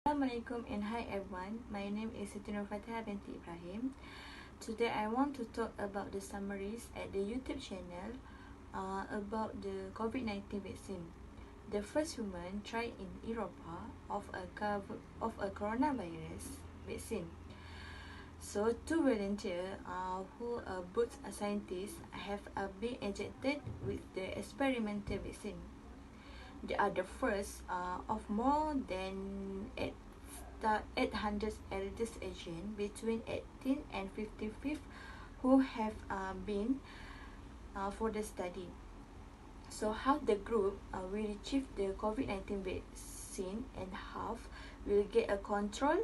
Assalamualaikum and hi everyone. My name is Siti Fatihah Binti Ibrahim. Today I want to talk about the summaries at the YouTube channel about the COVID-19 vaccine. The first human tried in Europe of a coronavirus vaccine. So two volunteers who are both scientists have been injected with the experimental vaccine. They are the first of more than 800 elderly Asians between 18 and 55 who have been for the study. So half the group will receive the COVID-19 vaccine and half will get a control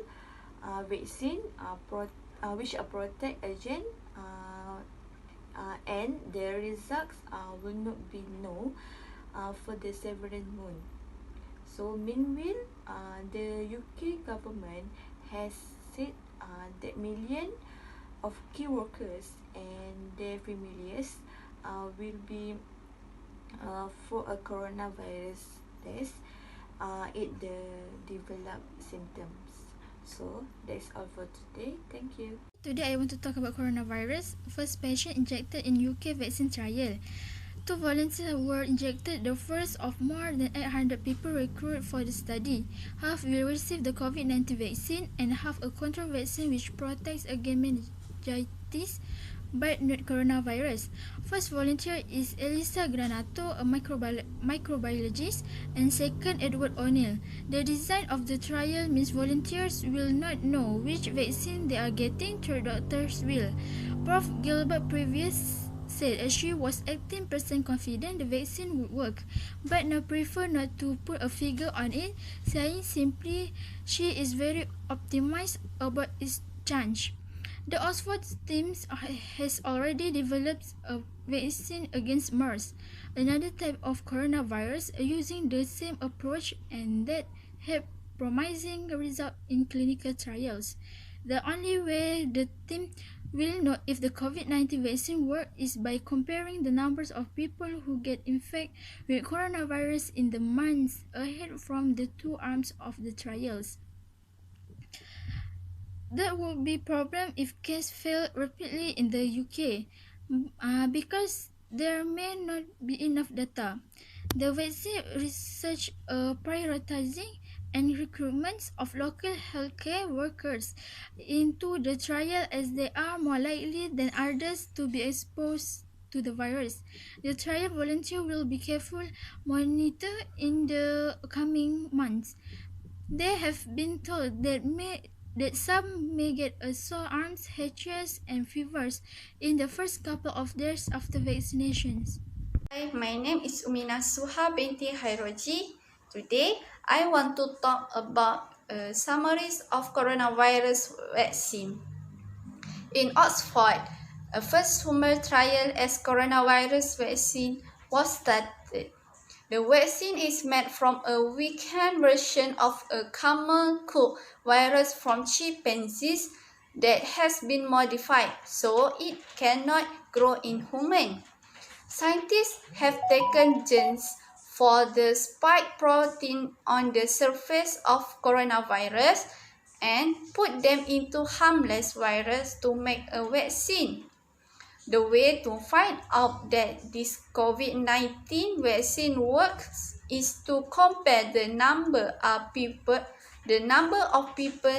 vaccine which protect agent and the results will not be known for the several months. So meanwhile, the UK government has said that millions of key workers and their families will be for a coronavirus test if they develop symptoms. So that's all for today. Thank you. Today I want to talk about coronavirus. First patient injected in UK vaccine trial. Two volunteers were injected, the first of more than 800 people recruited for the study. Half will receive the COVID-19 vaccine and half a control vaccine which protects against meningitis but not coronavirus. First volunteer is Elisa Granato, a microbiologist, and second Edward O'Neill. The design of the trial means volunteers will not know which vaccine they are getting, their doctors will. Prof. Gilbert previous said she was 18% confident the vaccine would work, but now prefer not to put a figure on it, saying simply she is very optimistic about its chance. The Oxford team has already developed a vaccine against MERS, another type of coronavirus, using the same approach and that had promising results in clinical trials. The only way the team will know if the COVID-19 vaccine works is by comparing the numbers of people who get infected with coronavirus in the months ahead from the two arms of the trials. That would be a problem if cases fail rapidly in the UK, because there may not be enough data. The vaccine research prioritizing and recruitment of local healthcare workers into the trial as they are more likely than others to be exposed to the virus. The trial volunteer will be carefully monitored in the coming months. They have been told that some may get a sore arms, headaches, and fevers in the first couple of days after vaccinations. Hi, my name is Nasuha Binti Khairoji. Today, I want to talk about summaries of coronavirus vaccine. In Oxford, a first human trial as coronavirus vaccine was started. The vaccine is made from a weakened version of a common cold virus from chimpanzees that has been modified so it cannot grow in humans. Scientists have taken genes for the spike protein on the surface of coronavirus and put them into harmless virus to make a vaccine. The way to find out that this COVID-19 vaccine works is to compare the number of people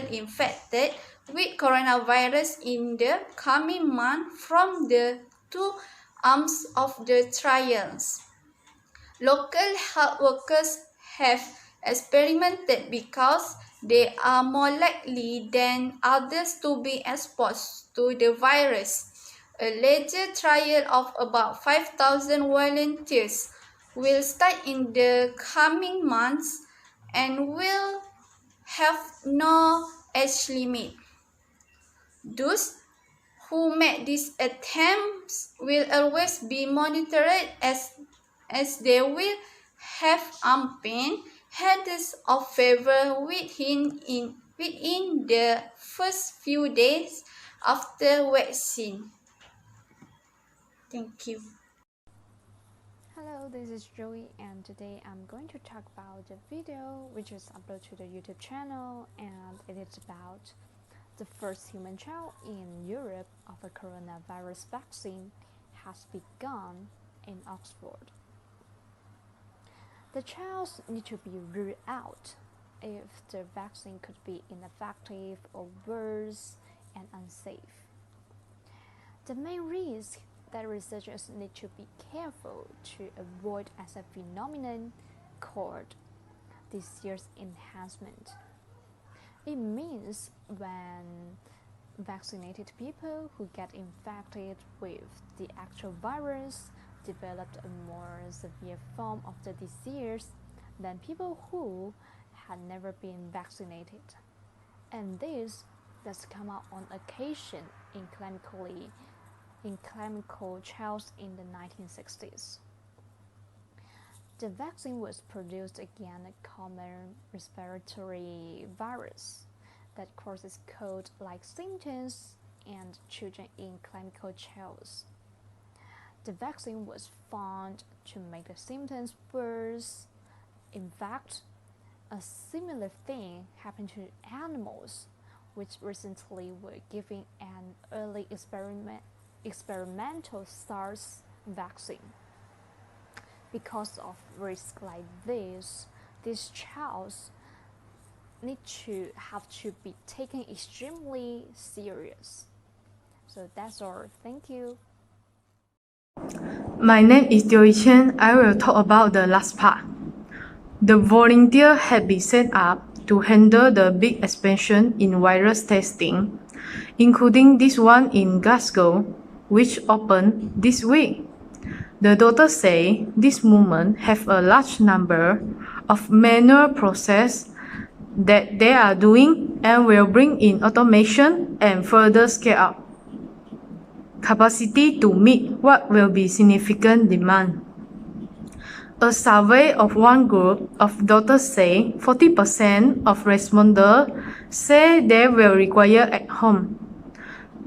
infected with coronavirus in the coming month from the two arms of the trials. Local health workers have experimented because they are more likely than others to be exposed to the virus. A larger trial of about 5,000 volunteers will start in the coming months and will have no age limit. Those who make these attempts will always be monitored as they will have arm pain, headaches or fever within the first few days after vaccine. Thank you. Hello, this is Joey, and today I'm going to talk about the video which is uploaded to the YouTube channel, and it is about the first human trial in Europe of a coronavirus vaccine has begun in Oxford. The trials need to be ruled out if the vaccine could be ineffective or worse and unsafe. The main risk that researchers need to be careful to avoid as a phenomenon called disease enhancement. It means when vaccinated people who get infected with the actual virus developed a more severe form of the disease than people who had never been vaccinated. And this does come up on occasion in clinical trials in the 1960s. The vaccine was produced against a common respiratory virus that causes cold-like symptoms in children in clinical trials. The vaccine was found to make the symptoms worse. In fact, a similar thing happened to animals, which recently were given an early experimental SARS vaccine. Because of risks like this, these trials need to be taken extremely serious. So that's all. Thank you. My name is Teo Ee Qian. I will talk about the last part. The volunteer had been set up to handle the big expansion in virus testing, including this one in Glasgow, which opened this week. The doctors say this movement have a large number of manual processes that they are doing and will bring in automation and further scale up capacity to meet what will be significant demand. A survey of one group of doctors say 40% of respondents say they will require at home.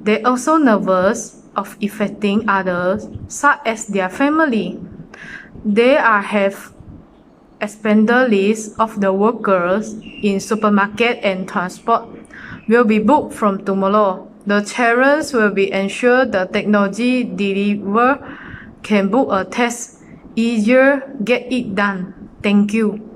They also nervous of affecting others, such as their family. They have expanded list of the workers in supermarket and transport will be booked from tomorrow. The challenge will be ensure the technology deliver can book a test easier, get it done. Thank you.